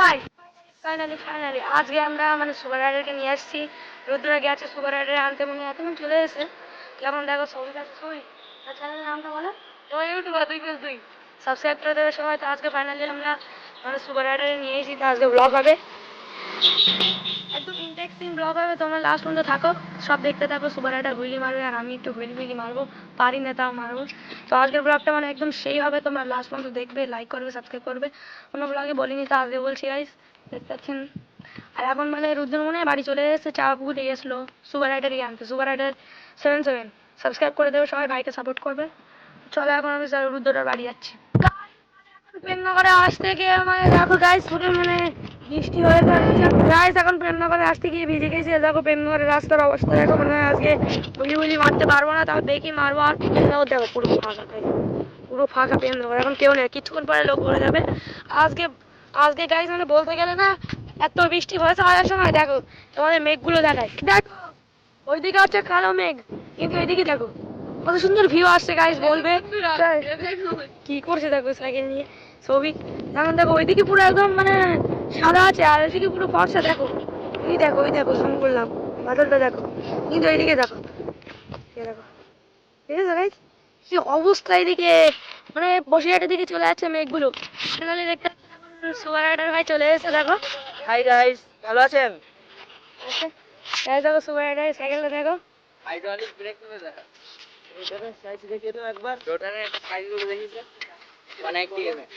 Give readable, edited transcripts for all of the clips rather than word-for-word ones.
Guys finally আজকে আমরা মানে সুপার রাইডারকে নিয়ে আসছি। রুদ্রা গেছে সুপার রাইডার আনতে, মনে হয় এখন চলে এসেছে। কেমন দেখো ছবি কাছে সবাই, আর চ্যানেলের নামটা বলো। তোমার ইউটিউবার তুই সাবস্ক্রাইব করে দেবে সবাই। তো আজকে ফাইনালি আমরা মানে সুপার রাইডারে নিয়ে এসেছি। তো আজকে ব্লগ হবে, একদম ইন্টারেস্টিং ব্লগ হবে। তোমরা লাস্ট পর্যন্ত থাকো, সব দেখতে থাকো। সুপার রাইডার হুইলি মারবে আর আমি একটু হুইলি মারবো, পারি না তাও মারবো। তো আজকের ব্লগটা মানে একদম সেই হবে, তোমরা লাস্ট পর্যন্ত দেখবে, লাইক করবে, সাবস্ক্রাইব করবে। কোনো ব্লগে বলিনি, তো আজকে বলছি গাইস, দেখতে পাচ্ছেন। আর এখন মানে রুদ্র মনে হয় বাড়ি চলে এসেছে, চা পুকুরে গেছিলো সুপার রাইডারই আনতে, সুপার রাইডার 77। সাবস্ক্রাইব করে দেবে সবাই, ভাইকে সাপোর্ট করবে। চলো এখন আমি রুদ্রটার বাড়ি যাচ্ছি। প্রেমনগরে আসতে গিয়ে মানে দেখো গাইস পুরো মানে বৃষ্টি হয়ে যাচ্ছে গাইস। এখন প্রেমনগরে আসতে গিয়ে ভিজে গেছি। দেখো প্রেমনগরের রাস্তার অবস্থা দেখো, মানে আজকে গুলি মারতে পারবো না, তাও দেখি মারবো। আর দেখো পুরো ফাঁকা, পুরো ফাঁকা প্রেমনগর, এখন কেউ নেই। কিছুক্ষণ পরে লোক ভরে যাবে। আজকে আজকে গাইস মানে বলতে গেলে না, এত বৃষ্টি হয়েছে আসার সময়। দেখো তোমাদের মেঘগুলো দেখায়, দেখো ওইদিকে হচ্ছে কালো মেঘ, কিন্তু এইদিকে দেখো কত সুন্দর ভিউ আসছে গাইস। বলবে কি করছে দেখো সাইকেল নিয়ে ছবি। এখন দেখো ওইদিকে পুরো একদম মানে সাদা আছে, আর এদিকে পুরো ফর্সা। দেখো ওই দেখো জুম করলাম, বাদলটা দেখো। কিন্তু এইদিকে দেখো, দেখো ঠিক আছে গাইস, কি অবস্থা এইদিকে। মানে বসিরহাটের দিকে চলে যাচ্ছে মেঘগুলো। ফাইনালি দেখতে সুপার রাইডার ভাই চলে এসেছে। দেখো হাই গাইস, ভালো আছেন? দেখো সুপার রাইডার সাইকেলটা দেখো। হাইড্রোলিক ব্রেক করে দেখা। রোটারের সাইজ দেখিয়ে দাও একবার। রোটারের সাইজ গুলো দেখিয়ে দাও। 180 এম এম।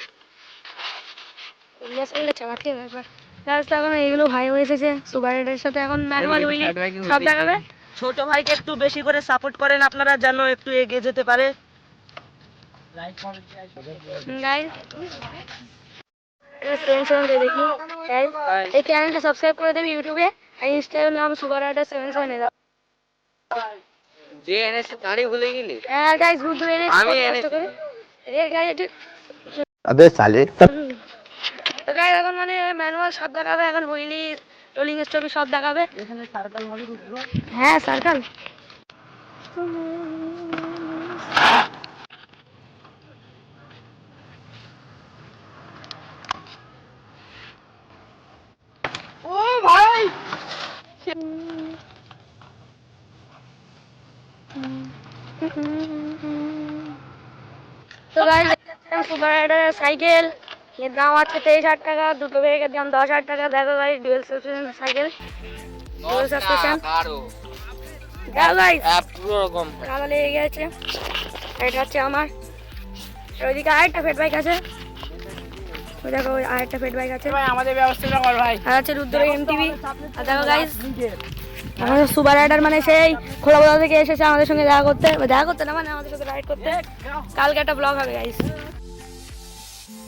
ইয়া সাইকেলটা চালাতে হবে একবার। রাস্তা এখন এইগুলো ভাই হয়ে এসেছে সুপার রাইডারের সাথে, এখন ম্যানুয়াল উইলি সব দেখাবে। ছোট ভাইকে একটু বেশি করে সাপোর্ট করেন আপনারা, যেন একটু এগিয়ে যেতে পারে। লাইক কমেন্ট গাইস দেখি এই চ্যানেলটা সাবস্ক্রাইব করে দেবে ইউটিউবে, আর ইনস্টাগ্রামে নাম সুপার রাইডার 77 এ দাও। যে এনেছে তারই ভুলে গেলি? হ্যাঁ গাইস বুদ্ধ এনেছে, আমি এনেছি। এ গাইস अबे साले তো গাইস এখন মানে ম্যানুয়াল সব দেখাবে, এখন হুইলি রোলিং স্টপি সব দেখাবে। এখানে সার্কেল হবে রুদ্র। হ্যাঁ সার্কেল। ও ভাই, তো গাইস সুপার রাইডার সাইকেল এর দাম আছে 23,000 টাকা, দুটো ব্যাগের দাম 10,000 টাকা। দেখো guys dual suspension cycle, dual suspension. দেখো গাইস পুরো রকম কালো লেগে গেছে। এটা হচ্ছে আমার, ওইদিকে আরেকটা ফেট বাইক আছে, ওই দেখো ওই আরেকটা ফেট বাইক আছে। ভাই আমাদের ব্যবস্থাটা কর ভাই। আর আছে রুদ্র এমটিভি। আর দেখো গাইস আমাদের সুপার রাইডার মানে সেই খোলাবোদা থেকে এসেছে আমাদের সঙ্গে দেখা করতে না, মানে আমাদের সাথে রাইড করতে। কালকে একটা ব্লগ হবে গাইস।